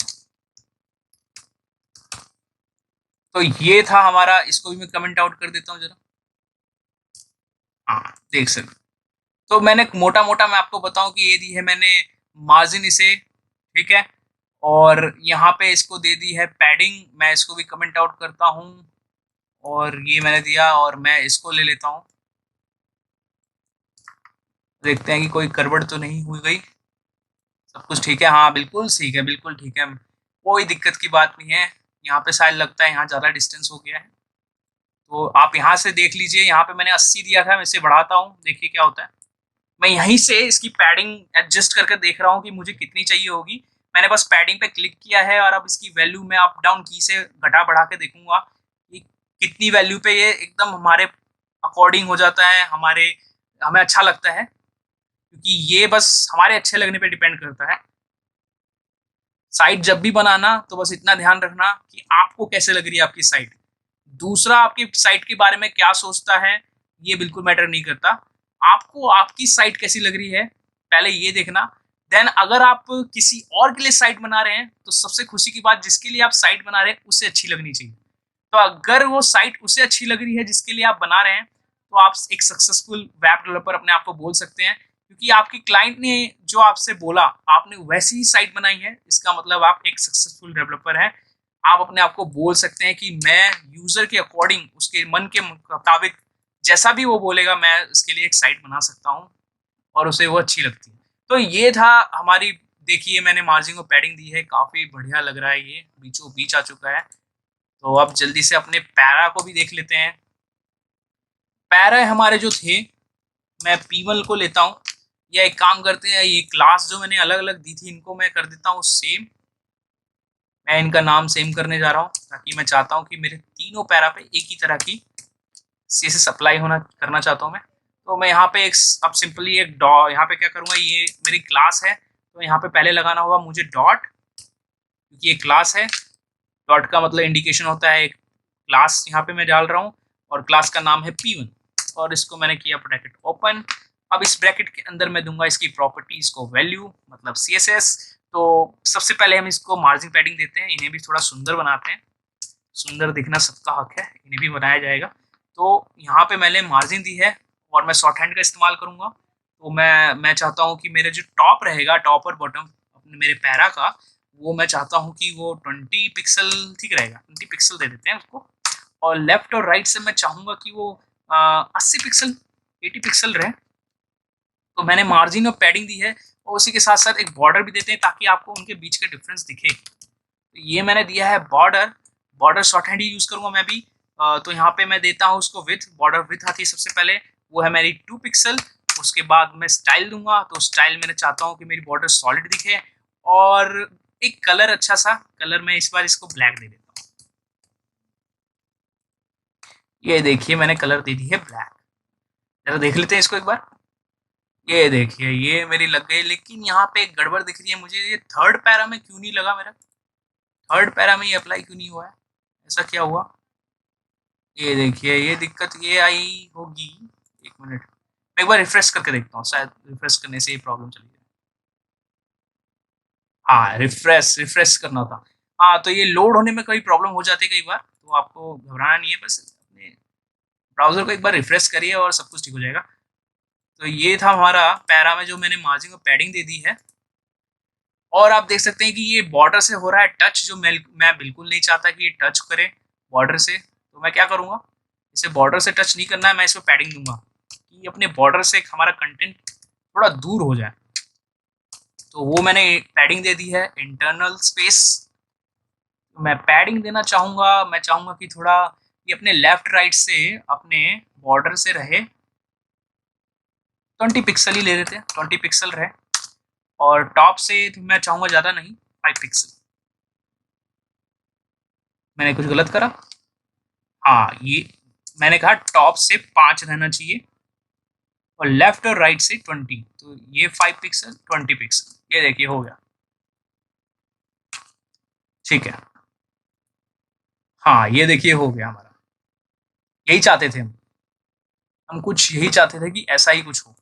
तो ये था हमारा, इसको भी मैं कमेंट आउट कर देता हूँ जरा। हाँ देख सकते। तो मैंने मोटा मोटा मैं आपको बताऊं कि ये दी है मैंने मार्जिन इसे, ठीक है, और यहाँ पे इसको दे दी है पैडिंग। मैं इसको भी कमेंट आउट करता हूँ, और ये मैंने दिया, और मैं इसको ले लेता हूँ। देखते हैं कि कोई गड़बड़ तो नहीं हुई गई, सब कुछ ठीक है। हाँ बिल्कुल ठीक है, बिल्कुल ठीक है, कोई दिक्कत की बात नहीं है। यहाँ पे शायद लगता है यहाँ ज़्यादा डिस्टेंस हो गया है, तो आप यहाँ से देख लीजिए। यहाँ पे मैंने 80 दिया था, मैं इसे बढ़ाता हूँ, देखिए क्या होता है। मैं यहीं से इसकी पैडिंग एडजस्ट करके देख रहा हूँ कि मुझे कितनी चाहिए होगी। मैंने बस पैडिंग पे क्लिक किया है और अब इसकी वैल्यू मैं अप डाउन की से घटा बढ़ा के देखूंगा कि कितनी वैल्यू पे ये एकदम हमारे अकॉर्डिंग हो जाता है, हमें अच्छा लगता है, क्योंकि ये बस हमारे अच्छे लगने पे डिपेंड करता है। साइट जब भी बनाना तो बस इतना ध्यान रखना कि आपको कैसे लग रही है आपकी साइट, दूसरा आपकी साइट के बारे में क्या सोचता है ये बिल्कुल मैटर नहीं करता। आपको आपकी साइट कैसी लग रही है पहले ये देखना। देन अगर आप किसी और के लिए साइट बना रहे हैं तो सबसे खुशी की बात, जिसके लिए आप साइट बना रहे हैं उसे अच्छी लगनी चाहिए। तो अगर वो साइट उसे अच्छी लग रही है जिसके लिए आप बना रहे हैं, तो आप एक सक्सेसफुल वेब डेवलपर अपने आप को बोल सकते हैं, क्योंकि आपके क्लाइंट ने जो आपसे बोला आपने वैसी ही साइट बनाई है, इसका मतलब आप एक सक्सेसफुल डेवलपर हैं। आप अपने आप को बोल सकते हैं कि मैं यूजर के अकॉर्डिंग, उसके मन के मुताबिक जैसा भी वो बोलेगा मैं उसके लिए एक साइट बना सकता हूँ और उसे वो अच्छी लगती है। तो ये था हमारी, देखिए मैंने मार्जिन को पैडिंग दी है, काफी बढ़िया लग रहा है, ये बीचों बीच आ चुका है। तो अब जल्दी से अपने पैरा को भी देख लेते हैं। पैरा हमारे जो थे, मैं P1 को लेता हूँ, या एक काम करते हैं, ये क्लास जो मैंने अलग अलग दी थी इनको मैं कर देता हूँ सेम। मैं इनका नाम सेम करने जा रहा हूँ ताकि मैं चाहता हूँ कि मेरे तीनों पैरा पे एक ही तरह की CSS अप्लाई होना करना चाहता हूँ मैं। तो मैं यहाँ पे एक अब सिंपली एक डॉट, यहाँ पे क्या करूँगा, ये मेरी क्लास है तो यहाँ पे पहले लगाना होगा मुझे डॉट, क्योंकि ये क्लास है। डॉट का मतलब इंडिकेशन होता है एक क्लास यहाँ पे मैं डाल रहा हूँ और क्लास का नाम है P1 और इसको मैंने किया ब्रैकेट ओपन। अब इस ब्रैकेट के अंदर मैं दूंगा इसकी प्रॉपर्टीज को वैल्यू, मतलब CSS। तो सबसे पहले हम इसको मार्जिन पैडिंग देते हैं, इन्हें भी थोड़ा सुंदर बनाते हैं, सुंदर दिखना सबका हक है, इन्हें भी बनाया जाएगा। तो यहाँ पे मैंने मार्जिन दी है और मैं शॉर्ट हैंड का इस्तेमाल करूंगा। तो मैं चाहता हूँ कि मेरे जो टॉप रहेगा, टॉप और बॉटम अपने मेरे पैरा का, वो मैं चाहता हूँ कि वो 20 पिक्सल ठीक रहेगा, 20 पिक्सल दे देते हैं उसको। और लेफ्ट और राइट से मैं चाहूंगा कि वो 80 पिक्सल 80 पिक्सल रहे। तो मैंने मार्जिन और पैडिंग दी है और उसी के साथ साथ एक बॉर्डर भी देते हैं ताकि आपको उनके बीच का डिफरेंस दिखे। तो ये मैंने दिया है बॉर्डर, बॉर्डर शॉर्ट हैंड ही यूज करूंगा मैं भी। तो यहाँ पे मैं देता हूँ उसको विथ, बॉर्डर विथ आती है सबसे पहले, वो है मेरी 2 पिक्सल। उसके बाद मैं स्टाइल दूंगा, तो स्टाइल मैंने चाहता हूँ कि मेरी बॉर्डर सॉलिड दिखे और एक कलर, अच्छा सा कलर, मैं इस बार इसको ब्लैक दे देता हूँ। ये देखिए मैंने कलर दे दी है ब्लैक। जरा देख लेते हैं इसको एक बार। ये देखिए ये मेरी लग गई, लेकिन यहाँ पे एक गड़बड़ दिख रही है मुझे, ये थर्ड पैरा में क्यों नहीं लगा मेरा, थर्ड पैरा में ये अप्लाई क्यों नहीं हुआ है, ऐसा क्या हुआ। ये देखिए ये दिक्कत ये आई होगी, एक मिनट मैं एक बार रिफ्रेश करके देखता हूँ, शायद रिफ्रेश करने से ये प्रॉब्लम चली जाए। हाँ, रिफ्रेश रिफ्रेश करना था। हाँ, तो ये लोड होने में कभी प्रॉब्लम हो जाती है कई बार, तो आपको घबराना नहीं है, बस अपने ब्राउजर को एक बार रिफ्रेश करिए और सब कुछ ठीक हो जाएगा। तो ये था हमारा पैरा में जो मैंने मार्जिन को पैडिंग दे दी है। और आप देख सकते हैं कि ये बॉर्डर से हो रहा है टच, जो मैं बिल्कुल नहीं चाहता कि ये टच करे बॉर्डर से। तो मैं क्या करूँगा, इसे बॉर्डर से टच नहीं करना है, मैं इसको पैडिंग दूंगा कि अपने बॉर्डर से हमारा कंटेंट थोड़ा दूर हो जाए। तो वो मैंने पैडिंग दे दी है इंटरनल स्पेस। मैं पैडिंग देना चाहूँगा, मैं चाहूँगा कि थोड़ा ये अपने लेफ्ट राइट से अपने बॉर्डर से रहे, 20 पिक्सल ही ले लेते हैं, 20 पिक्सल रहे। और टॉप से तो मैं चाहूँगा ज़्यादा नहीं, 5 पिक्सल। मैंने कुछ गलत करा, हाँ ये मैंने कहा टॉप से 5 रहना चाहिए और लेफ्ट और राइट से 20, तो ये 5 पिक्सल 20 पिक्सल, ये देखिए हो गया, ठीक है। हाँ ये देखिए हो गया हमारा, यही चाहते थे हम कुछ यही चाहते थे कि ऐसा ही कुछ हो,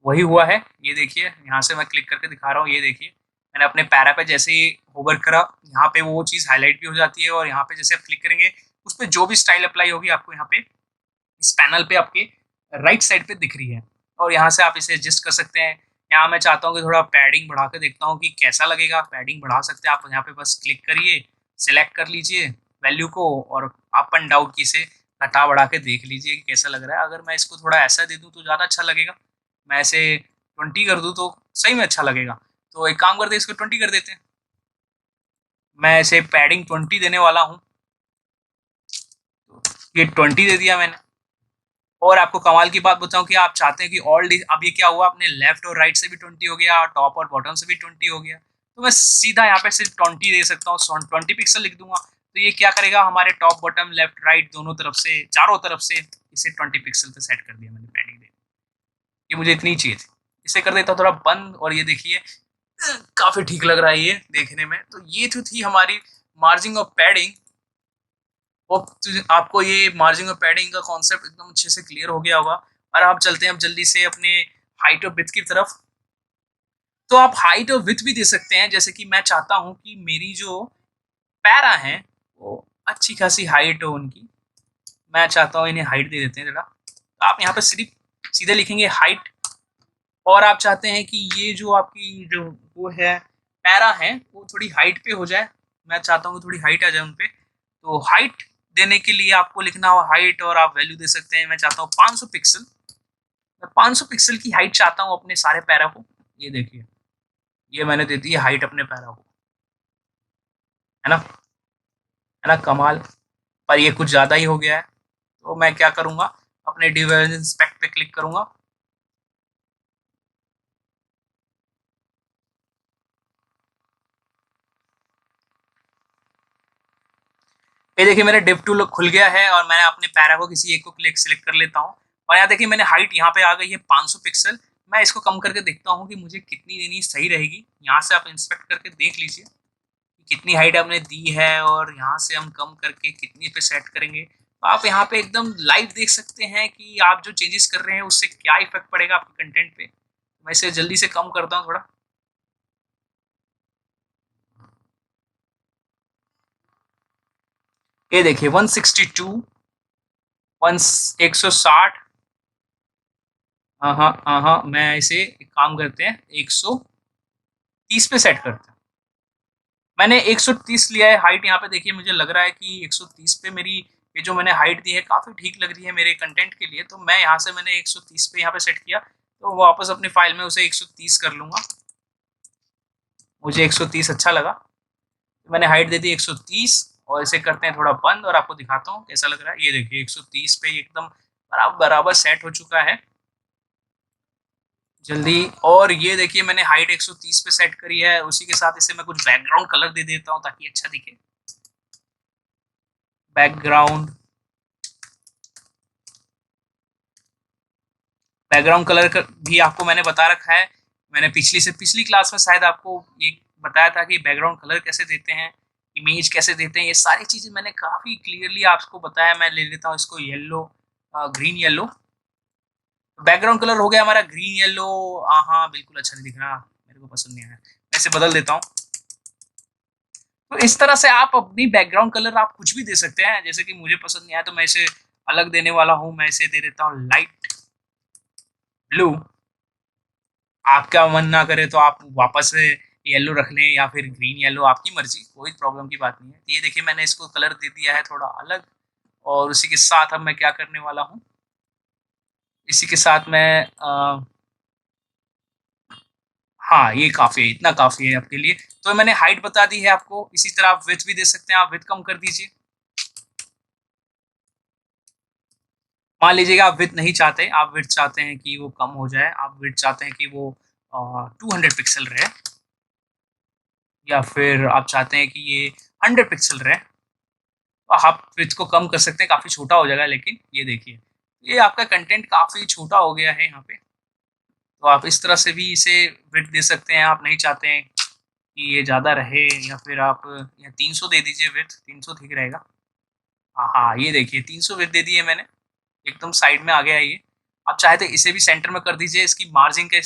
वही हुआ है। ये देखिए यहाँ से मैं क्लिक करके दिखा रहा हूँ, ये देखिए मैंने अपने पैरा पे जैसे ही होवर करा, यहाँ पे वो चीज़ हाईलाइट भी हो जाती है और यहाँ पे जैसे आप क्लिक करेंगे उस पर जो भी स्टाइल अप्लाई होगी आपको यहाँ पे इस पैनल पे आपके राइट साइड पे दिख रही है। और यहाँ से आप इसे एडजस्ट कर सकते हैं। यहाँ मैं चाहता हूँ कि थोड़ा पैडिंग बढ़ा के देखता हूँ कि कैसा लगेगा, पैडिंग बढ़ा सकते हैं आप, यहाँ पे बस क्लिक करिए, सिलेक्ट कर लीजिए वैल्यू को और अप एंड डाउन की से घटा बढ़ा के देख लीजिए कि कैसा लग रहा है। अगर मैं इसको थोड़ा ऐसा दे दूँ तो ज़्यादा अच्छा लगेगा, मैं ऐसे 20 कर दूँ तो सही में अच्छा लगेगा। तो एक काम करते हैं, इसको 20 कर देते हैं। मैं इसे पैडिंग 20 देने वाला हूँ। ये 20 दे दिया मैंने। और आपको कमाल की बात बताऊं कि आप चाहते हैं कि ऑल अब ये क्या हुआ, अपने लेफ्ट और राइट से भी 20 हो गया, टॉप और बॉटम से भी 20 हो गया। तो मैं सीधा यहाँ पे सिर्फ 20 दे सकता हूँ, 20 पिक्सल लिख दूंगा। तो ये क्या करेगा, हमारे टॉप बॉटम लेफ्ट राइट दोनों तरफ से, चारों तरफ से इसे 20 पिक्सल पे सेट कर दिया मैंने पैडिंग दे। ये मुझे इतनी चाहिए थी। इसे कर देता हूँ थोड़ा बंद, और ये देखिए काफी ठीक लग रहा है ये देखने में। तो ये तो थी हमारी मार्जिन और पैडिंग। होप आपको ये मार्जिन और पैडिंग का कॉन्सेप्ट एकदम अच्छे से क्लियर हो गया होगा। और आप चलते हैं अब जल्दी से अपने हाइट और विड्थ की तरफ। तो आप हाइट और विड्थ भी दे सकते हैं, जैसे कि मैं चाहता हूं कि मेरी जो पैरा हैं वो अच्छी खासी हाइट हो उनकी। मैं चाहता हूं इन्हें हाइट दे देते हैं जरा। आप यहाँ पे सिर्फ सीधे लिखेंगे हाइट। और आप चाहते हैं कि ये जो आपकी जो वो है पैरा है वो थोड़ी हाइट पे हो जाए। मैं चाहता हूँ थोड़ी हाइट आ जाए उन पे। तो हाइट देने के लिए आपको लिखना हो हाइट, और आप वैल्यू दे सकते हैं। मैं चाहता हूँ 500 पिक्सल। मैं 500 पिक्सल की हाइट चाहता हूँ अपने सारे पैरा को। ये देखिए, ये मैंने दे दी है हाइट अपने पैरा को, है ना कमाल। पर ये कुछ ज्यादा ही हो गया है। तो मैं क्या करूंगा, अपने डिवर्जेंस स्पेक्ट पे क्लिक करूंगा। ये देखिए मेरा डिव टूल खुल गया है, और मैंने अपने पैरा को किसी एक को क्लिक सिलेक्ट कर लेता हूँ। और यहाँ देखिए मैंने हाइट यहाँ पे आ गई है 500 पिक्सल। मैं इसको कम करके देखता हूँ कि मुझे कितनी देनी सही रहेगी। यहाँ से आप इंस्पेक्ट करके देख लीजिए कि कितनी हाइट हमने दी है, और यहाँ से हम कम करके कितनी पे सेट करेंगे। तो आप यहाँ पे एकदम लाइव देख सकते हैं कि आप जो चेंजेस कर रहे हैं उससे क्या इफेक्ट पड़ेगा आपके कंटेंट पे। मैं इसे जल्दी से कम करता हूँ थोड़ा। ये देखिए 162, 160। हाँ हाँ हाँ हाँ, मैं इसे एक काम करते हैं 130 पे सेट करते हैं। मैंने 130 लिया है हाइट। यहाँ पे देखिए मुझे लग रहा है कि 130 पे मेरी ये जो मैंने हाइट दी है काफी ठीक लग रही है मेरे कंटेंट के लिए। तो मैं यहाँ से मैंने 130 पे यहाँ पे सेट किया। तो वापस अपनी फाइल में उसे 130 कर लूंगा। मुझे 130 अच्छा लगा। तो मैंने हाइट दे दी 130, और इसे करते हैं थोड़ा बंद, और आपको दिखाता हूँ कैसा लग रहा है। ये देखिए 130 पे एकदम बराबर बराबर सेट हो चुका है जल्दी। और ये देखिए मैंने हाइट 130 पे सेट करी है। उसी के साथ इसे मैं कुछ बैकग्राउंड कलर दे देता हूँ ताकि अच्छा दिखे। बैकग्राउंड बैकग्राउंड कलर भी आपको मैंने बता रखा है। मैंने पिछली क्लास में शायद आपको ये बताया था कि बैकग्राउंड कलर कैसे देते हैं, इमेज कैसे देते हैं। ये सारी चीजें मैंने काफी क्लियरली आपको बताया। मैं ले लेता हूँ इसको yellow, green yellow. Background colour हो गया हमारा ग्रीन येलो। हाँ बिल्कुल अच्छा नहीं दिख रहा, मेरे को पसंद नहीं आया। मैं इसे बदल देता हूँ। तो इस तरह से आप अपनी बैकग्राउंड कलर आप कुछ भी दे सकते हैं। जैसे कि मुझे पसंद नहीं आया तो मैं इसे अलग देने वाला हूँ। मैं इसे दे देता हूँ लाइट ब्लू। आपका मन ना करे तो आप वापस से येलो रख लें, या फिर ग्रीन येलो, आपकी मर्जी, कोई प्रॉब्लम की बात नहीं है। ये देखिए मैंने इसको कलर दे दिया है थोड़ा अलग। और उसी के साथ अब मैं क्या करने वाला हूँ, इसी के साथ मैं हाँ ये काफी है, इतना काफी है आपके लिए। तो मैंने हाइट बता दी है आपको। इसी तरह आप विड्थ भी दे सकते हैं। आप विड्थ कम कर दीजिए। मान लीजिएगा आप विड्थ नहीं चाहते, आप विड्थ चाहते हैं कि वो कम हो जाए, आप विड्थ चाहते हैं कि वो 200 पिक्सल रहे, या फिर आप चाहते हैं कि ये 100 पिक्सल रहे, तो आप विड्थ को कम कर सकते हैं। काफी छोटा हो जाएगा। लेकिन ये देखिए ये आपका कंटेंट काफी छोटा हो गया है यहाँ पे। तो आप इस तरह से भी इसे विड्थ दे सकते हैं। आप नहीं चाहते हैं कि ये ज्यादा रहे, या फिर आप या 300 दे दीजिए विड्थ, 300 ठीक रहेगा। हाँ हाँ ये देखिए 300 विड्थ दे दी है मैंने। एकदम साइड में आ गया है ये। आप चाहे तो इसे भी सेंटर में कर दीजिए, इसकी मार्जिन के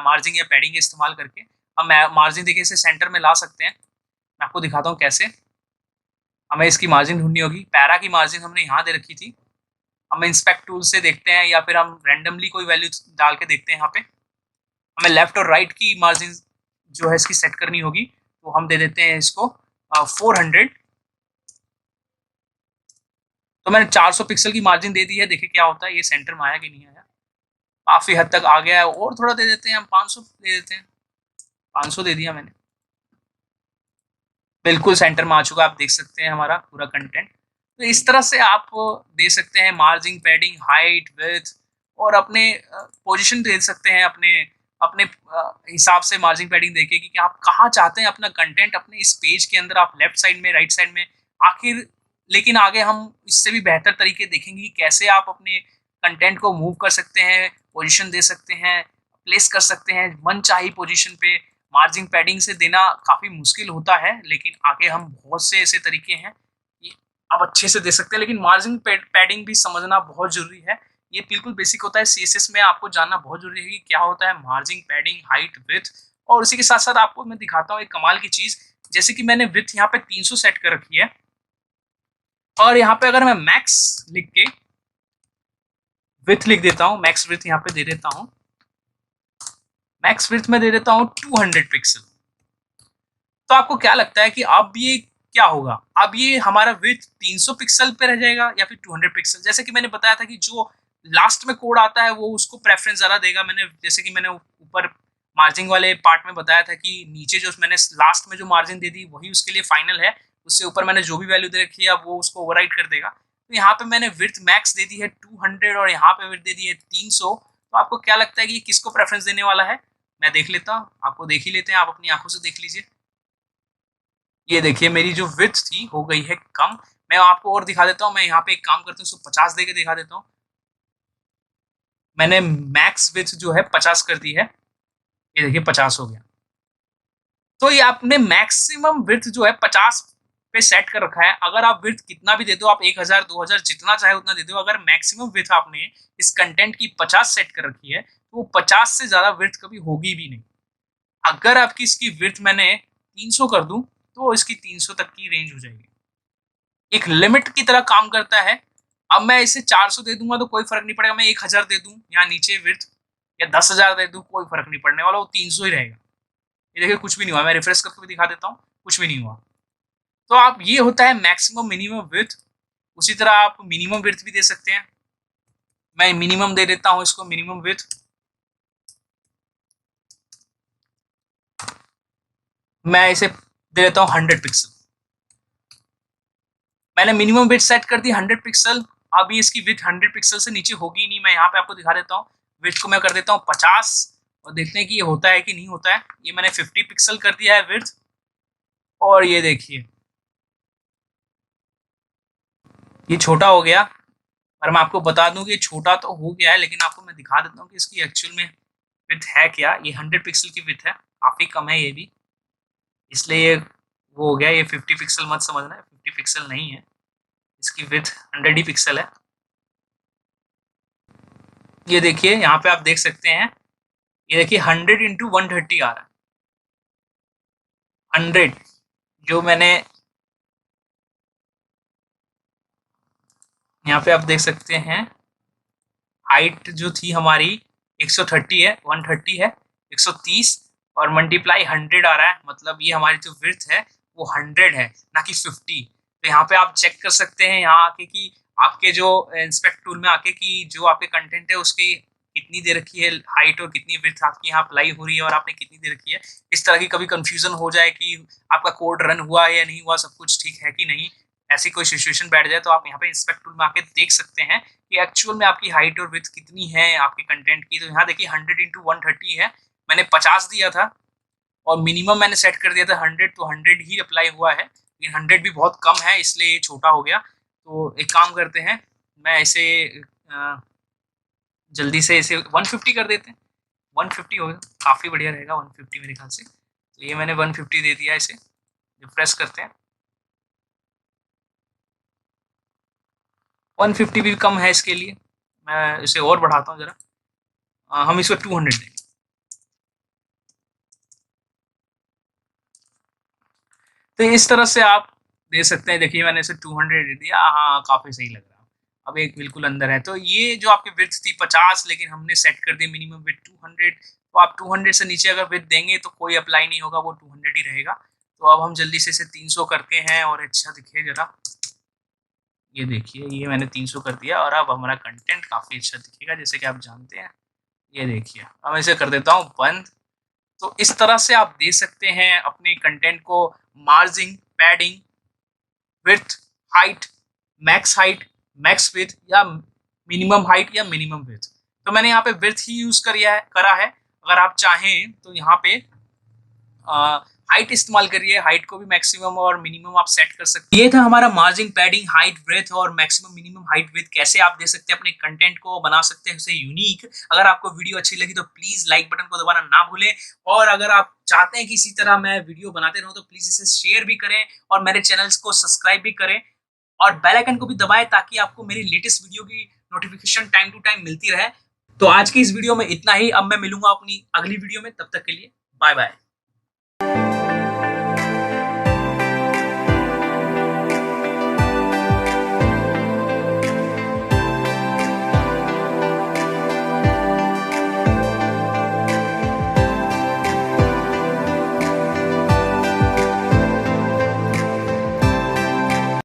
मार्जिन या पैडिंग का इस्तेमाल करके हम मार्जिन देखिए इसे सेंटर में ला सकते हैं। मैं आपको दिखाता हूँ कैसे। हमें इसकी मार्जिन ढूंढनी होगी। पैरा की मार्जिन हमने यहाँ दे रखी थी। हम इंस्पेक्ट टूल से देखते हैं, या फिर हम रैंडमली कोई वैल्यू डाल के देखते हैं। यहाँ पे हमें लेफ्ट और राइट की मार्जिन जो है इसकी सेट करनी होगी। तो हम दे देते हैं इसको 400। तो मैंने 400 पिक्सल की मार्जिन दे दी है। देखिए क्या होता है, ये सेंटर में आया कि नहीं आया। काफी हद तक आ गया है। और थोड़ा दे देते हैं हम, 500 दे देते हैं। 500 दे दिया मैंने। बिल्कुल सेंटर में आ चुका है, आप देख सकते हैं हमारा पूरा कंटेंट। तो इस तरह से आप दे सकते हैं मार्जिन, पैडिंग, हाइट, विड्थ और अपने पोजीशन दे सकते हैं अपने अपने हिसाब से मार्जिन पैडिंग देके कि आप कहाँ चाहते हैं अपना कंटेंट अपने इस पेज के अंदर, आप लेफ्ट साइड में, राइट साइड में आखिर। लेकिन आगे हम इससे भी बेहतर तरीके देखेंगे कि कैसे आप अपने कंटेंट को मूव कर सकते हैं, पोजीशन दे सकते हैं, प्लेस कर सकते हैं मन चाही पोजीशन पे। मार्जिन पैडिंग से देना काफी मुश्किल होता है, लेकिन आगे हम बहुत से ऐसे तरीके हैं कि आप अच्छे से दे सकते हैं। लेकिन मार्जिन पैडिंग भी समझना बहुत जरूरी है। ये बिल्कुल बेसिक होता है सीएसएस में, आपको जानना बहुत जरूरी है कि क्या होता है मार्जिन, पैडिंग, हाइट, विड्थ। और उसी के साथ साथ आपको मैं दिखाता हूँ एक कमाल की चीज। जैसे कि मैंने विड्थ यहाँ पे 300 सेट कर रखी है, और यहाँ पे अगर मैं मैक्स लिख के विड्थ लिख देता हूँ, मैक्स विड्थ यहाँ पे दे देता हूँ, मैक्स विड्थ में दे देता हूँ 200 पिक्सल। तो आपको क्या लगता है कि अब ये क्या होगा? अब ये हमारा विड्थ 300 पिक्सल पे रह जाएगा या फिर 200 पिक्सल? जैसे कि मैंने बताया था कि जो लास्ट में कोड आता है वो उसको प्रेफरेंस ज्यादा देगा। मैंने जैसे कि मैंने ऊपर मार्जिन वाले पार्ट में बताया था कि नीचे जो मैंने लास्ट में जो मार्जिन दे दी वही उसके लिए फाइनल है, उससे ऊपर मैंने जो भी वैल्यू दे रखी है अब वो उसको ओवरराइड कर देगा। तो यहाँ पे मैंने विड्थ मैक्स दे दी है 200 और यहाँ पे विड्थ दे दी है 300। तो आपको क्या लगता है कि किसको प्रेफरेंस देने वाला है? मैं देख लेता हूँ, आपको देख ही लेते हैं, आप अपनी आंखों से देख लीजिए। ये देखिए मेरी जो विड्थ थी हो गई है कम। मैं आपको और दिखा देता हूँ, मैं यहाँ पे एक काम करता हूँ, इसको 50 दे के दिखा देता हूँ। मैंने मैक्स विड्थ जो है 50 कर दी है, ये देखिए 50 हो गया। तो ये आपने मैक्सिमम विड्थ जो है 50 पे सेट कर रखा है। अगर आप विड्थ कितना भी दे दो, आप 1000 2000 जितना चाहे उतना दे दो, अगर मैक्सिमम विड्थ आपने इस कंटेंट की 50 सेट कर रखी है तो वो 50 से ज्यादा विड्थ कभी होगी भी नहीं। अगर आपकी इसकी विड्थ मैंने 300 कर दूं तो इसकी 300 तक की रेंज हो जाएगी, एक लिमिट की तरह काम करता है। अब मैं इसे 400 दे दूंगा तो कोई फर्क नहीं पड़ेगा, मैं 1000 दे दूं यहाँ नीचे विड्थ, या 10,000 दे दूं, कोई फर्क नहीं पड़ने वाला, वो 300 ही रहेगा। ये देखिए कुछ भी नहीं हुआ, मैं रिफ्रेश करके भी दिखा देता हूँ, कुछ भी नहीं हुआ। तो आप ये होता है मैक्सिमम मिनिमम विड्थ। उसी तरह आप मिनिमम विड्थ भी दे सकते हैं। मैं मिनिमम दे देता हूँ इसको, मिनिमम विड्थ मैं इसे दे देता हूँ 100 पिक्सल। मैंने मिनिमम विड्थ सेट कर दी 100 पिक्सल। अभी इसकी विड्थ 100 पिक्सल से नीचे होगी नहीं। मैं यहाँ पे आपको दिखा देता हूँ, विड्थ को मैं कर देता हूँ 50 और देखते हैं कि ये होता है कि नहीं होता है। ये मैंने 50 पिक्सल कर दिया है विड्थ, और ये देखिए ये छोटा हो गया। और मैं आपको बता दूं कि ये छोटा तो हो गया है, लेकिन आपको मैं दिखा देता हूँ कि इसकी एक्चुअल में विड्थ है क्या। ये 100 पिक्सल की विड्थ है, काफी कम है ये भी, इसलिए ये वो हो गया। ये 50 पिक्सल मत समझना, 50 पिक्सल नहीं है, इसकी विड्थ 100 ही पिक्सल है। ये देखिए यहाँ पे आप देख सकते हैं, ये देखिए 100 इंटू 130 आ रहा है। 100 जो मैंने यहाँ पे आप देख सकते हैं, हाइट जो थी हमारी 130 है, 130 है, 130 और मल्टीप्लाई 100 आ रहा है, मतलब ये हमारी जो विड्थ है वो 100 है, ना कि 50। तो यहाँ पे आप चेक कर सकते हैं यहाँ आके कि आपके जो इंस्पेक्ट टूल में आके कि जो आपके कंटेंट है उसकी कितनी दे रखी है हाइट और कितनी विड्थ आपकी यहाँ अप्लाई हो रही है और आपने कितनी दे रखी है। इस तरह की कभी कंफ्यूजन हो जाए कि आपका कोड रन हुआ है या नहीं हुआ, सब कुछ ठीक है कि नहीं, ऐसी कोई सिचुएशन बैठ जाए तो आप यहाँ पे इंस्पेक्ट टूल में आके देख सकते हैं कि एक्चुअल में आपकी हाइट और विड्थ कितनी है आपके कंटेंट की। तो यहाँ देखिए 100 इंटू 130 है, मैंने 50 दिया था और मिनिमम मैंने सेट कर दिया था 100, तो 100 ही अप्लाई हुआ है, लेकिन 100 भी बहुत कम है इसलिए ये छोटा हो गया। तो एक काम करते हैं, मैं इसे जल्दी से इसे 150 कर देते हैं। 150 हो गया, काफ़ी बढ़िया रहेगा 150 मेरे ख्याल से। तो ये मैंने 150 दे दिया, इसे रिफ्रेश करते हैं। 150 भी कम है इसके लिए, मैं इसे और बढ़ाता हूँ जरा, हम इसको 200 देंगे। तो इस तरह से आप दे सकते हैं। देखिए मैंने इसे 200 दे दिया, हाँ काफ़ी सही लग रहा है। अब एक बिल्कुल अंदर है। तो ये जो आपकी विड्थ थी 50, लेकिन हमने सेट कर दी मिनिमम विड्थ 200। तो आप 200 से नीचे अगर विड्थ देंगे तो कोई अप्लाई नहीं होगा, वो 200 ही रहेगा। तो अब हम जल्दी से इसे 300 करते हैं और अच्छा दिखे जरा। ये देखिए ये मैंने 300 कर दिया और अब हमारा कंटेंट काफ़ी अच्छा दिखेगा जैसे कि आप जानते हैं। ये देखिए अब मैं इसे कर देता हूँ बंद। तो इस तरह से आप दे सकते हैं अपने कंटेंट को margin, padding, width, height, max width या मिनिमम हाइट या मिनिमम विड्थ। तो मैंने यहाँ पे विड्थ ही यूज करा है। अगर आप चाहें तो यहाँ पे हाइट इस्तेमाल करिए, हाइट को भी मैक्सिमम और मिनिमम आप सेट कर सकते हैं। ये था हमारा मार्जिन, पैडिंग, हाइट, ब्रेथ और मैक्सिमम मिनिमम हाइट विड्थ कैसे आप दे सकते हैं, अपने कंटेंट को बना सकते हैं उसे यूनिक। अगर आपको वीडियो अच्छी लगी तो प्लीज लाइक बटन को दबाना ना भूलें, और अगर आप चाहते हैं कि इसी तरह मैं वीडियो बनाते रहूं तो प्लीज इसे शेयर भी करें और मेरे चैनल्स को सब्सक्राइब भी करें और बेल आइकन को भी दबाएं ताकि आपको मेरी लेटेस्ट वीडियो की नोटिफिकेशन टाइम टू टाइम मिलती रहे। तो आज की इस वीडियो में इतना ही। अब मैं मिलूंगा अपनी अगली वीडियो में, तब तक के लिए बाय बाय।